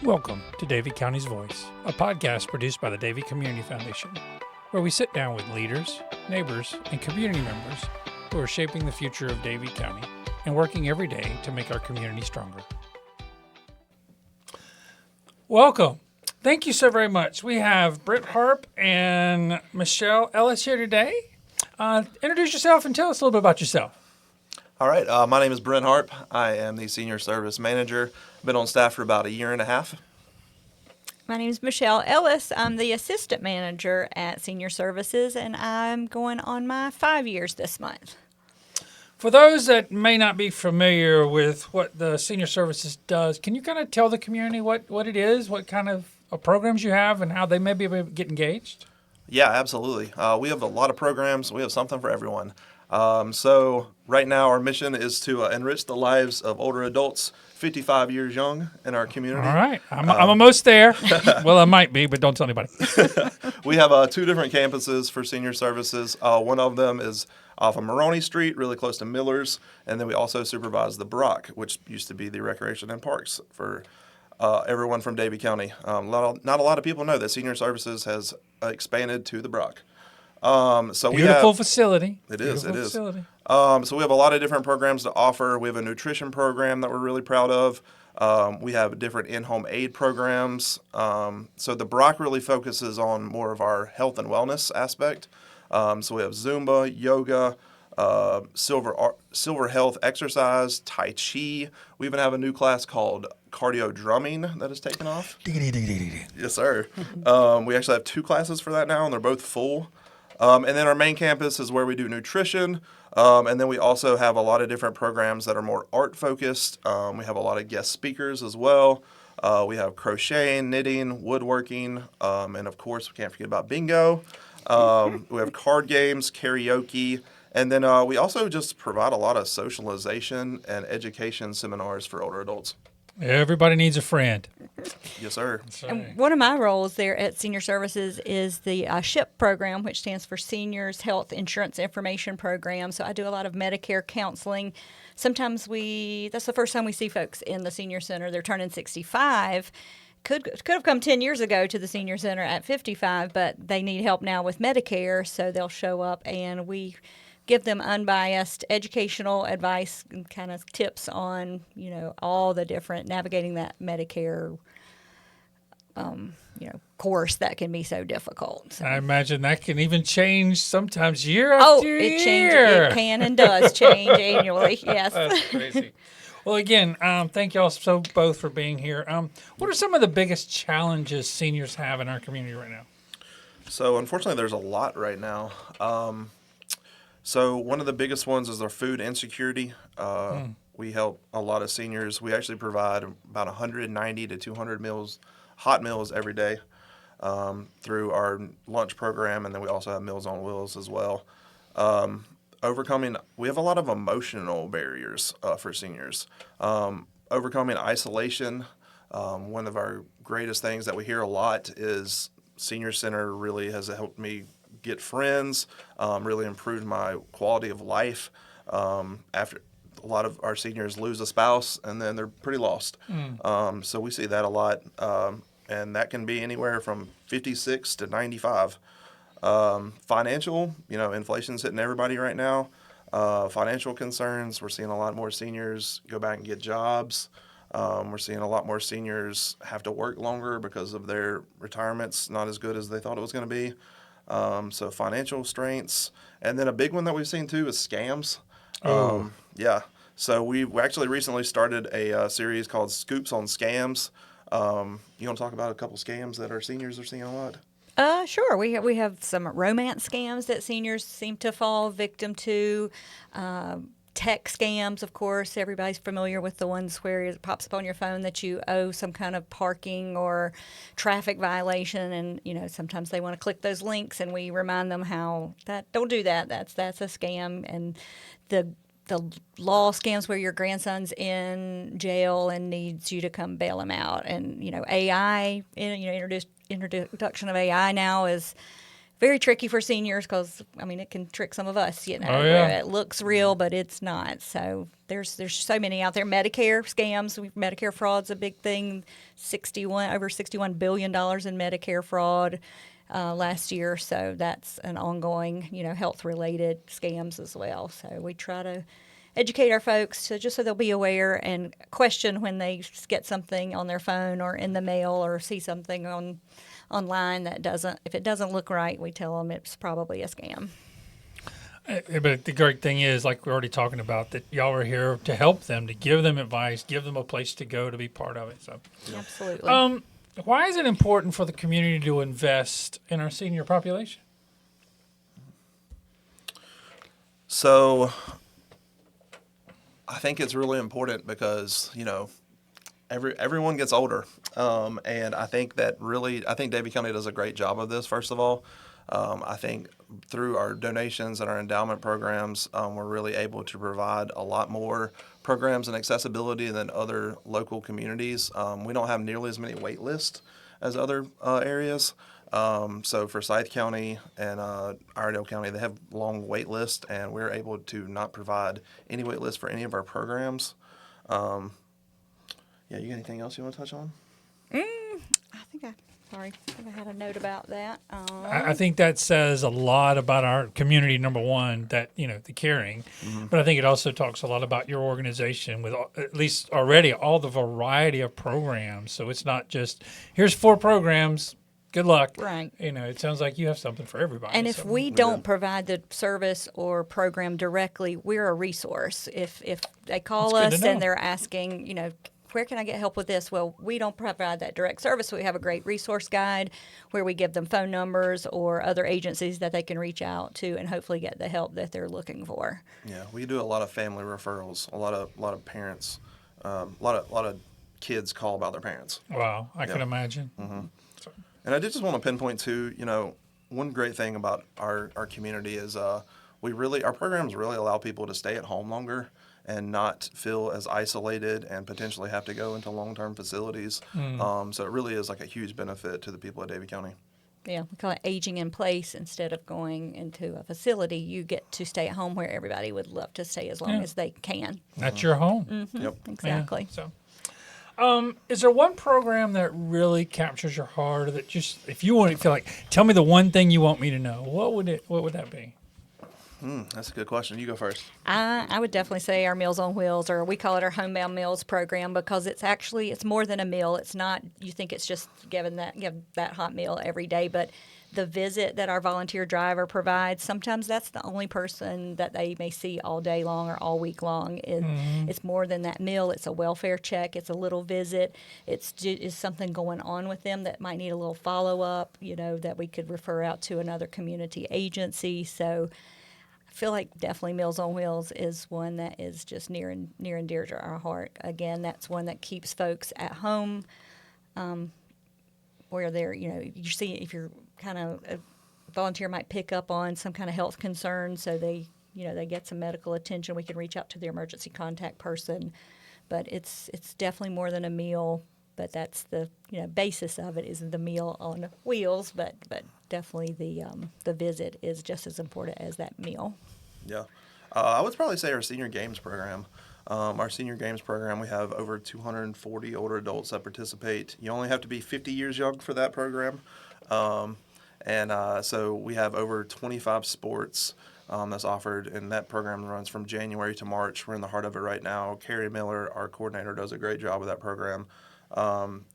Welcome to Davie County's Voice, a podcast produced by the Davie Community Foundation, where we sit down with leaders, neighbors, and community members who are shaping the future of Davie County and working every day to make our community stronger. Welcome. Thank you so very much. We have Brent Harpe and Michelle Ellis here today. Introduce yourself and tell us a little bit about yourself. All right, my name is Brent Harpe. I am the Senior Service Manager. Been on staff for about a year and a half. My name is Michelle Ellis. I'm the Assistant Manager at Senior Services, and I'm going on my 5 years this month. For those that may not be familiar with what the Senior Services does, can you kind of tell the community what it is, what kind of programs you have, and how they may be able to get engaged? Yeah, absolutely. We have a lot of programs. We have something for everyone. So right now our mission is to enrich the lives of older adults 55 years young in our community. All right. I'm almost there. Well, I might be, but don't tell anybody. We have two different campuses for Senior Services. One of them is off of Maroney Street, really close to Miller's. And then we also supervise the Brock, which used to be the Recreation and Parks for everyone from Davie County. Not a lot of people know that Senior Services has expanded to the Brock. Beautiful facility. It is. So we have a lot of different programs to offer. We have a nutrition program that we're really proud of. We have different in-home aid programs. So the Brock really focuses on more of our health and wellness aspect. So we have Zumba, yoga, silver health exercise, Tai Chi. We even have a new class called cardio drumming that has taken off. Yes, sir. We actually have 2 classes for that now, and they're both full. And then our main campus is where we do nutrition. And then we also have a lot of different programs that are more art focused. We have a lot of guest speakers as well. We have crocheting, knitting, woodworking, and of course we can't forget about bingo. We have card games, karaoke, and then we also just provide a lot of socialization and education seminars for older adults. Everybody needs a friend. Yes, sir. And one of my roles there at Senior Services is the SHIP program, which stands for Seniors Health Insurance Information Program. So I do a lot of Medicare counseling. Sometimes that's the first time we see folks in the senior center. They're turning 65. Could have come 10 years ago to the senior center at 55, but they need help now with Medicare, so they'll show up and we give them unbiased educational advice and kind of tips on, all the different navigating that Medicare, course that can be so difficult. So. I imagine that can even change sometimes year after year. It can and does change annually. Yes. That's crazy. Well, again, thank y'all both for being here. What are some of the biggest challenges seniors have in our community right now? So unfortunately, there's a lot right now. So one of the biggest ones is our food insecurity. We help a lot of seniors. We actually provide about 190 to 200 hot meals every day through our lunch program, and then we also have Meals on Wheels as well. We have a lot of emotional barriers for seniors. Overcoming isolation. One of our greatest things that we hear a lot is Senior Center really has helped me get friends, really improved my quality of life. After a lot of our seniors lose a spouse and then they're pretty lost. So we see that a lot, and that can be anywhere from 56 to 95. Financial, inflation's hitting everybody right now. Financial concerns, we're seeing a lot more seniors go back and get jobs. We're seeing a lot more seniors have to work longer because of their retirements not as good as they thought it was going to be. So financial constraints, and then a big one that we've seen too is scams. So we actually recently started a series called Scoops on Scams. You want to talk about a couple scams that our seniors are seeing a lot? Sure. We have some romance scams that seniors seem to fall victim to. Tech scams, of course. Everybody's familiar with the ones where it pops up on your phone that you owe some kind of parking or traffic violation, and sometimes they want to click those links, and we remind them don't do that. That's a scam. And the law scams where your grandson's in jail and needs you to come bail him out, and AI, introduction of AI now is very tricky for seniors because, I mean, it can trick some of us, you know. Oh, yeah. Where it looks real, but it's not. So there's so many out there. Medicare scams, Medicare fraud's a big thing. Over $61 billion in Medicare fraud last year. So that's an ongoing, health-related scams as well. So we try to educate our folks just so they'll be aware and question when they get something on their phone or in the mail or see something online if it doesn't look right, we tell them it's probably a scam. But the great thing is, like we're already talking about, that y'all are here to help them, to give them advice, give them a place to go to be part of it. So, Absolutely. Why is it important for the community to invest in our senior population? So I think it's really important because, everyone gets older. And I think Davie County does a great job of this, first of all. I think through our donations and our endowment programs, we're really able to provide a lot more programs and accessibility than other local communities. We don't have nearly as many wait lists as other areas. So for Scythe County and Iredell County, they have long wait lists, and we're able to not provide any wait lists for any of our programs. You got anything else you want to touch on? I think I had a note about that. I think that says a lot about our community, number one, that, the caring. Mm-hmm. But I think it also talks a lot about your organization with at least already all the variety of programs. So it's not just, here's 4 programs, good luck. Right. It sounds like you have something for everybody. And if we don't provide the service or program directly, we're a resource. If they call us and they're asking, where can I get help with this? Well, we don't provide that direct service. So we have a great resource guide where we give them phone numbers or other agencies that they can reach out to and hopefully get the help that they're looking for. Yeah, we do a lot of family referrals. A lot of parents, a lot of kids call about their parents. Wow, I can imagine. Mm-hmm. And I did just want to pinpoint too. One great thing about our community is our programs really allow people to stay at home longer and not feel as isolated and potentially have to go into long-term facilities. So it really is like a huge benefit to the people of Davie County. Yeah, we call it aging in place. Instead of going into a facility, you get to stay at home where everybody would love to stay as long as they can. That's your home. Mm-hmm. Yep. Exactly. Yeah, so, is there one program that really captures your heart, or that just, if you want to feel like, tell me the one thing you want me to know, what would that be? That's a good question. You go first. I would definitely say our Meals on Wheels, or we call it our Homebound Meals program, because it's more than a meal. It's not, you think it's just give that hot meal every day, but the visit that our volunteer driver provides, sometimes that's the only person that they may see all day long or all week long. It's more than that meal. It's a welfare check. It's a little visit. It's something going on with them that might need a little follow-up, that we could refer out to another community agency. So I feel like definitely Meals on Wheels is one that is just near and dear to our heart. Again, that's one that keeps folks at home, where they're, you see if you're kind of a volunteer might pick up on some kind of health concern, so they get some medical attention. We can reach out to their emergency contact person, but it's definitely more than a meal. But that's the basis of it is the meal on wheels. But definitely the visit is just as important as that meal. Yeah, I would probably say our senior games program. Our senior games program, we have over 240 older adults that participate. You only have to be 50 years young for that program. So we have over 25 sports that's offered, and that program runs from January to March. We're in the heart of it right now. Carrie Miller, our coordinator, does a great job with that program.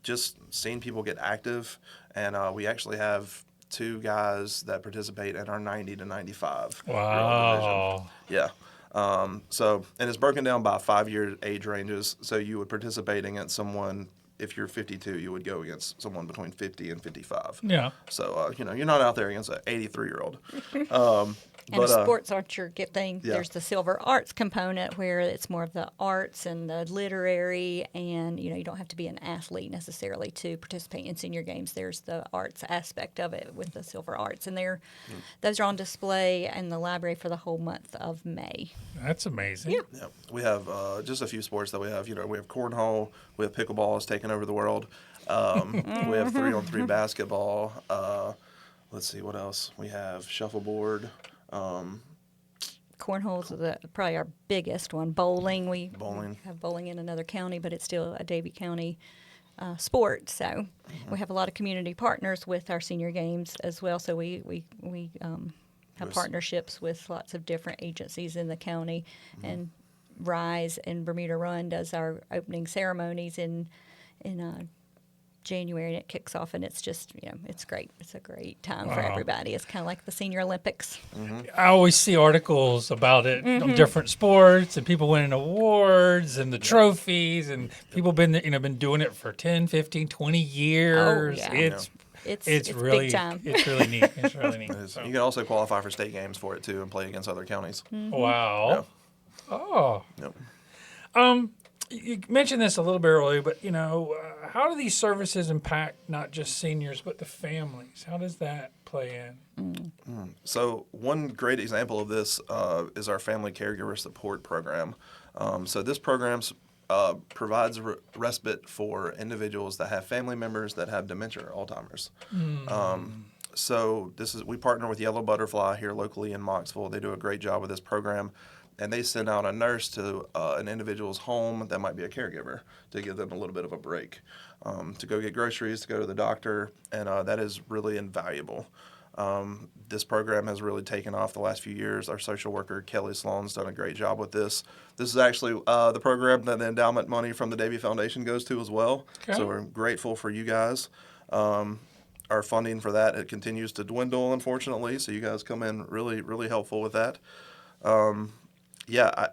Just seeing people get active, and we actually have 2 guys that participate in our 90 to 95 Wow. division. Yeah. And it's broken down by 5-year age ranges. So you would participate against someone, if you're 52, you would go against someone between 50 and 55. Yeah. So, you're not out there against an 83-year-old. And if sports aren't your thing, Yeah. there's the Silver Arts component where it's more of the arts and the literary, and you don't have to be an athlete necessarily to participate in senior games. There's the arts aspect of it with the Silver Arts, and those are on display in the library for the whole month of May. That's amazing. Yeah. We have just a few sports that we have. We have cornhole, we have pickleball is taking over the world. We have 3-on-3 basketball. let's see what else we have. Shuffleboard. Cornhole's probably our biggest one. Bowling. We Bowling. have bowling in another county, but it's still a Davie County sport. So we have a lot of community partners with our senior games as well. So we have partnerships with lots of different agencies in the county, and Rise and Bermuda Run does our opening ceremonies in January, and it kicks off, and it's just, it's great. It's a great time for everybody. It's kind of like the Senior Olympics. I always see articles about it on different sports and people winning awards and the trophies, and people been doing it for 10, 15, 20 years. Oh, Yeah. It's really big time. It's really neat. It's really neat. So. You can also qualify for state games for it too and play against other counties. Wow. Yeah. Oh. Yep. You mentioned this a little bit earlier, but how do these services impact not just seniors but the families? How does that play in? So one great example of this is our family caregiver support program. So this program provides respite for individuals that have family members that have dementia or Alzheimer's. So we partner with Yellow Butterfly here locally in Mocksville. They do a great job with this program. And they send out a nurse to an individual's home that might be a caregiver to give them a little bit of a break, to go get groceries, to go to the doctor, and that is really invaluable. This program has really taken off the last few years. Our social worker, Kelly Sloan's done a great job with this. This is actually the program that the endowment money from the Davie Foundation goes to as well. Okay. So we're grateful for you guys. Our funding for that, it continues to dwindle, unfortunately, so you guys come in really, really helpful with that.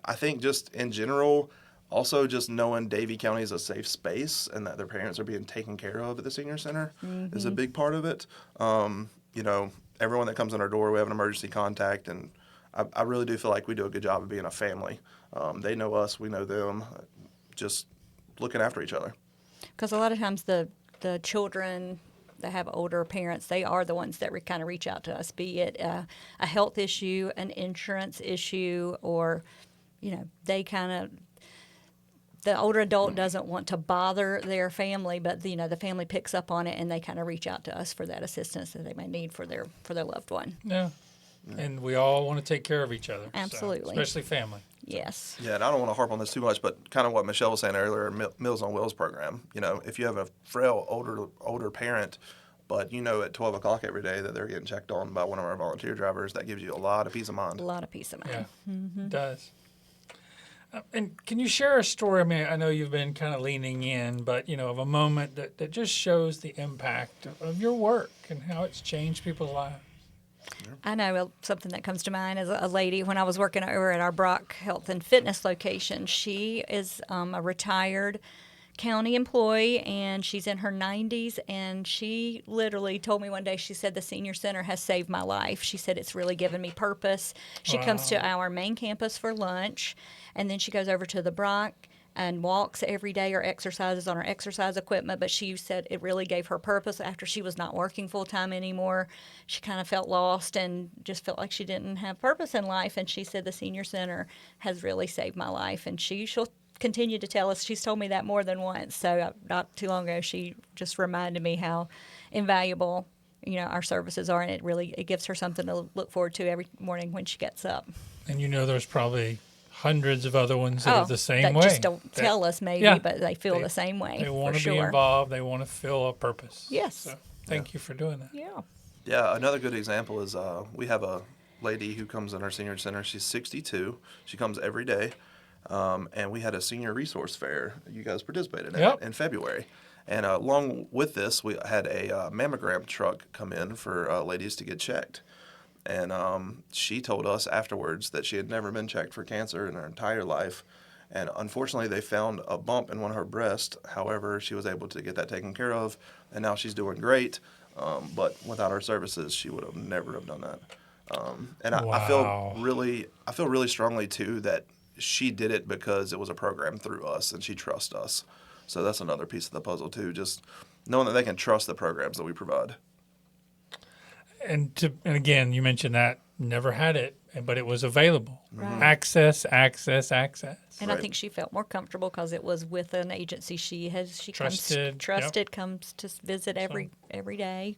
I think just in general, also just knowing Davie County is a safe space and that their parents are being taken care of at the senior center is a big part of it. Everyone that comes in our door, we have an emergency contact, and I really do feel like we do a good job of being a family. They know us, we know them, just looking after each other. Because a lot of times the children that have older parents, they are the ones that kind of reach out to us, be it a health issue, an insurance issue, or, they kind of, the older adult doesn't want to bother their family, but, the family picks up on it and they kind of reach out to us for that assistance that they may need for their loved one. Yeah. And we all want to take care of each other. Absolutely. So, especially family. Yes. Yeah, and I don't want to harp on this too much, but kind of what Michelle was saying earlier, Meals on Wheels program. If you have a frail older parent, but at 12 o'clock every day that they're getting checked on by one of our volunteer drivers, that gives you a lot of peace of mind. A lot of peace of mind. Yeah, it does. And can you share a story? I mean, I know you've been kind of leaning in, but, of a moment that just shows the impact of your work and how it's changed people's lives. I know something that comes to mind is a lady when I was working over at our Brock Health and Fitness location. She is a retired county employee, and she's in her 90s, and she literally told me one day, she said, the senior center has saved my life. She said, it's really given me purpose. She comes to our main campus for lunch, and then she goes over to the Brock and walks every day or exercises on her exercise equipment. But she said it really gave her purpose after she was not working full-time anymore. She kind of felt lost and just felt like she didn't have purpose in life. And she said, the senior center has really saved my life. And she'll continue to tell us. She's told me that more than once. So not too long ago, she just reminded me how invaluable, our services are. And it gives her something to look forward to every morning when she gets up. And there's probably hundreds of other ones that are the same way. Just don't tell us maybe, but they feel the same way. They want to be involved. They want to feel a purpose. Yes. So thank you for doing that. Yeah. Yeah, another good example is we have a lady who comes in our senior center. She's 62. She comes every day. And we had a senior resource fair. You guys participated in it in February. And along with this, we had a mammogram truck come in for ladies to get checked. And she told us afterwards that she had never been checked for cancer in her entire life. And unfortunately, they found a bump in one of her breasts. However, she was able to get that taken care of, and now she's doing great. But without our services, she would have never have done that. I feel really strongly too that she did it because it was a program through us, and she trusts us. So that's another piece of the puzzle too. Just knowing that they can trust the programs that we provide. And again, you mentioned that never had it, but it was available. Right. Access. And I think she felt more comfortable because it was with an agency she Trusted, comes to visit every day.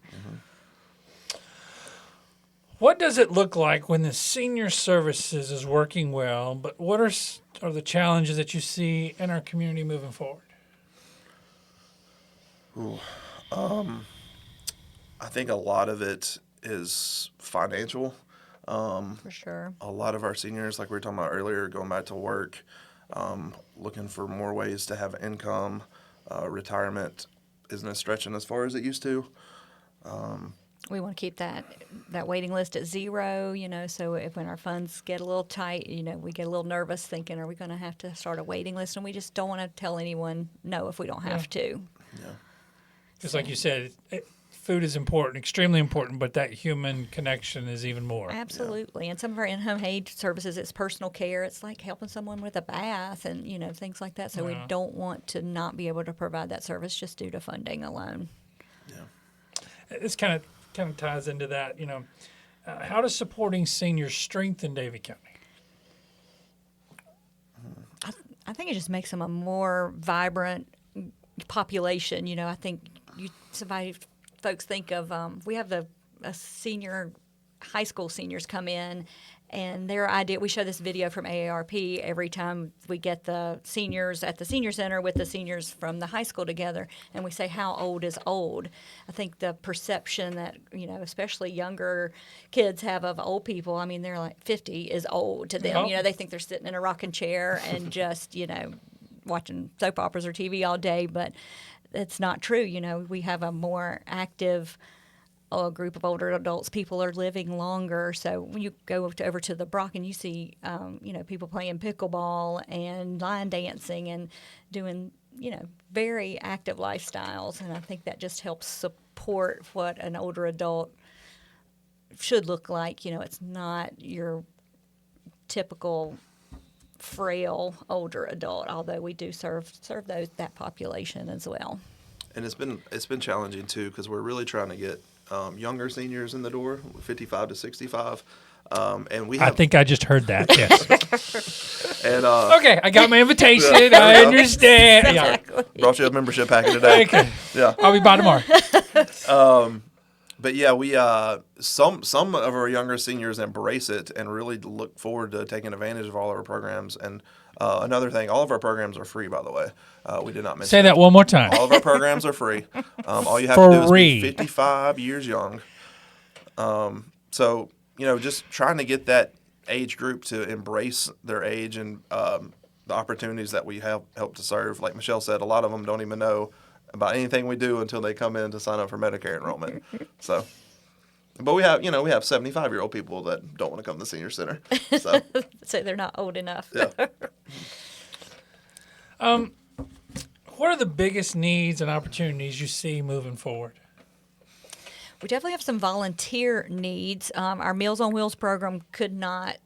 What does it look like when the senior services is working well, but what are the challenges that you see in our community moving forward? I think a lot of it is financial. For sure. A lot of our seniors, like we were talking about earlier, going back to work, looking for more ways to have income. Retirement isn't as stretching as far as it used to. We want to keep that waiting list at zero, so when our funds get a little tight, we get a little nervous thinking, are we going to have to start a waiting list? And we just don't want to tell anyone no if we don't have to. Yeah. Just like you said, food is important, extremely important, but that human connection is even more. Absolutely. And some of our in-home aid services, it's personal care. It's like helping someone with a bath and, things like that. So we don't want to not be able to provide that service just due to funding alone. Yeah. This kind of ties into that, how does supporting seniors strengthen Davie County? I think it just makes them a more vibrant population. I think folks think of, we have high school seniors come in, and their idea, we show this video from AARP every time we get the seniors at the senior center with the seniors from the high school together, and we say, how old is old? I think the perception that, especially younger kids have of old people, they're like 50 is old to them. Yep. They think they're sitting in a rocking chair and just, watching soap operas or TV all day, but it's not true. We have a more active group of older adults. People are living longer. So when you go over to the Brocken, you see, people playing pickleball and line dancing and doing, very active lifestyles. And I think that just helps support what an older adult should look like. It's not your typical frail older adult, although we do serve that population as well. And it's been challenging too, because we're really trying to get younger seniors in the door, 55 to 65. And we have, I think I just heard that. Yes. and Okay, I got my invitation. I understand. Exactly. brought you a membership packet today. Okay. Yeah. I'll be by tomorrow. But yeah, we some of our younger seniors embrace it and really look forward to taking advantage of all of our programs. And another thing, all of our programs are free, by the way. We did not mention Say that one more time. All of our programs are free. All you have to do is Free. be 55 years young. So just trying to get that age group to embrace their age and the opportunities that we have helped to serve. Like Michelle said, a lot of them don't even know about anything we do until they come in to sign up for Medicare enrollment. So, but we have 75-year-old people that don't want to come to the senior center. So, So they're not old enough. yeah. What are the biggest needs and opportunities you see moving forward? We definitely have some volunteer needs. Our Meals on Wheels program could not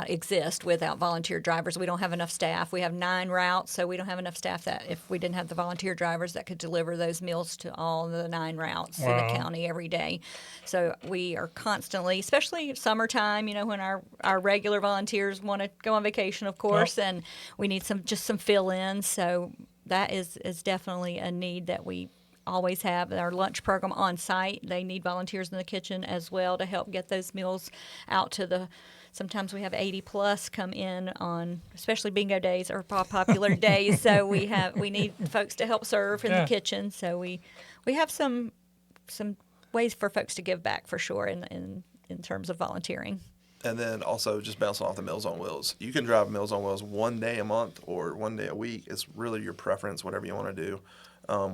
exist without volunteer drivers. We don't have enough staff. We have 9 routes, so we don't have enough staff that if we didn't have the volunteer drivers that could deliver those meals to all the 9 routes in the county every day. So we are constantly, especially summertime, when our regular volunteers want to go on vacation, of course, and we need some fill-ins. So that is definitely a need that we always have. Our lunch program on site, they need volunteers in the kitchen as well to help get those meals out to sometimes we have 80 plus come in on, especially bingo days or popular days. So we need folks to help serve in the kitchen. So we have some ways for folks to give back for sure in terms of volunteering. And then also just bouncing off the Meals on Wheels. You can drive Meals on Wheels one day a month or one day a week. It's really your preference, whatever you want to do.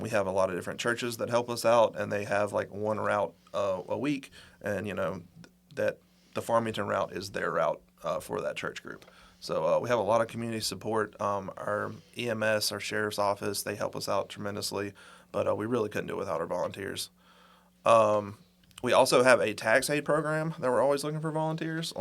We have a lot of different churches that help us out, and they have like one route a week, and that the Farmington route is their route for that church group. So we have a lot of community support. Our EMS, our sheriff's office, they help us out tremendously, but we really couldn't do it without our volunteers. We also have a tax aid program that we're always looking for volunteers.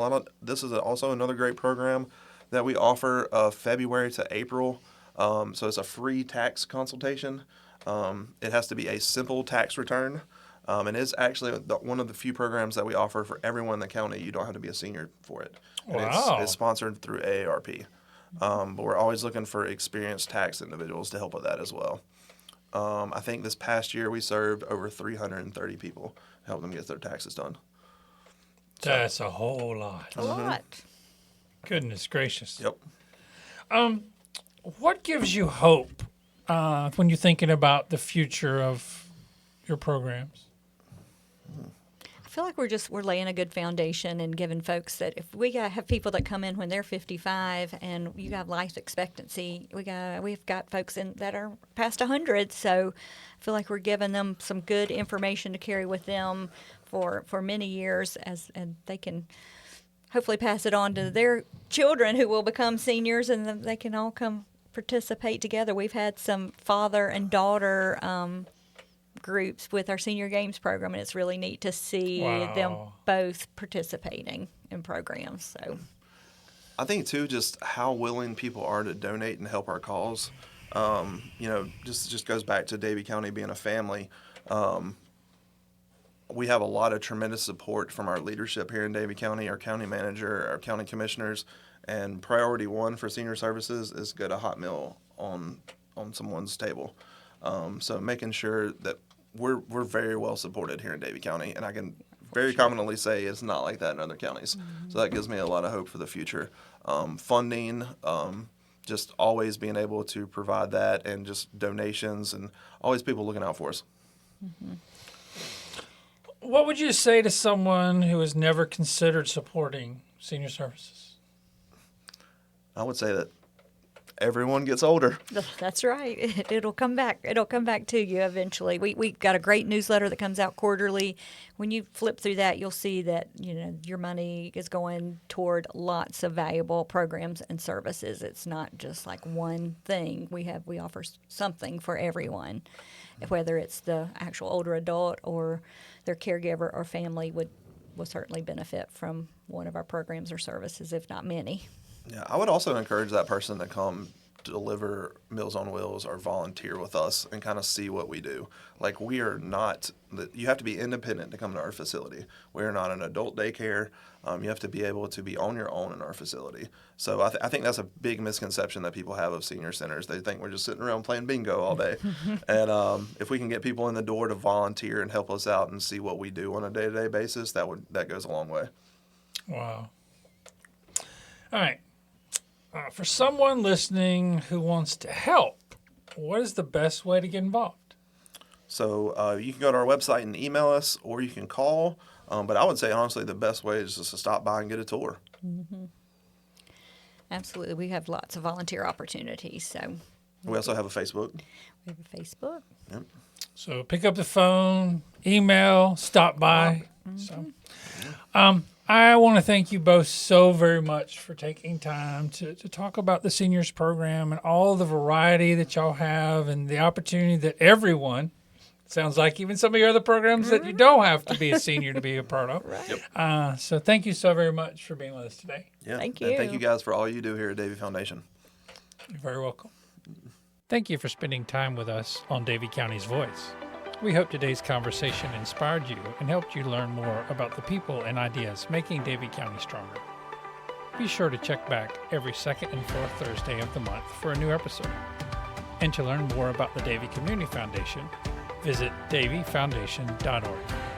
This is also another great program that we offer February to April. So it's a free tax consultation. It has to be a simple tax return. And it's actually one of the few programs that we offer for everyone in the county. You don't have to be a senior for it. And Wow. It's sponsored through AARP. But we're always looking for experienced tax individuals to help with that as well. I think this past year we served over 330 people, helped them get their taxes done. That's a whole lot. A lot. Goodness gracious. Yep. What gives you hope when you're thinking about the future of your programs? I feel like we're laying a good foundation and giving folks that if we have people that come in when they're 55 and you have life expectancy, we've got folks that are past 100. So I feel like we're giving them some good information to carry with them for many years and they can hopefully pass it on to their children who will become seniors, and then they can all come participate together. We've had some father and daughter groups with our senior games program, and it's really neat to see them both participating in programs. So I think too, just how willing people are to donate and help our cause. Just goes back to Davie County being a family. We have a lot of tremendous support from our leadership here in Davie County, our county manager, our county commissioners, and priority one for senior services is get a hot meal on someone's table. So making sure that we're very well supported here in Davie County, and I can very confidently say it's not like that in other counties. Mm-hmm. So that gives me a lot of hope for the future. Funding, just always being able to provide that, and just donations, and always people looking out for us. Mm-hmm. What would you say to someone who has never considered supporting senior services? I would say that everyone gets older. That's right. It'll come back. It'll come back to you eventually. We've got a great newsletter that comes out quarterly. When you flip through that, you'll see that your money is going toward lots of valuable programs and services. It's not just like one thing. We offer something for everyone, whether it's the actual older adult or their caregiver or family will certainly benefit from one of our programs or services, if not many. Yeah, I would also encourage that person to come deliver Meals on Wheels or volunteer with us and kind of see what we do. Like, we are not, you have to be independent to come to our facility. We are not an adult daycare. You have to be able to be on your own in our facility. So I think that's a big misconception that people have of senior centers. They think we're just sitting around playing bingo all day. And if we can get people in the door to volunteer and help us out and see what we do on a day-to-day basis, that goes a long way. Wow. All right. For someone listening who wants to help, what is the best way to get involved? So you can go to our website and email us, or you can call. But I would say, honestly, the best way is just to stop by and get a tour. Mm-hmm. Absolutely. We have lots of volunteer opportunities. So we also have a Facebook. We have a Facebook. Yep. So pick up the phone, email, stop by. Mm-hmm. So, I want to thank you both so very much for taking time to talk about the seniors program and all the variety that y'all have and the opportunity that everyone, sounds like even some of your other programs that you don't have to be a senior to be a part of. Right. Yep. So thank you so very much for being with us today. Yeah. Thank you. And thank you guys for all you do here at Davie Foundation. You're very welcome. Thank you for spending time with us on Davie County's Voice. We hope today's conversation inspired you and helped you learn more about the people and ideas making Davie County stronger. Be sure to check back every second and fourth Thursday of the month for a new episode. And to learn more about the Davie Community Foundation, visit daviefoundation.org.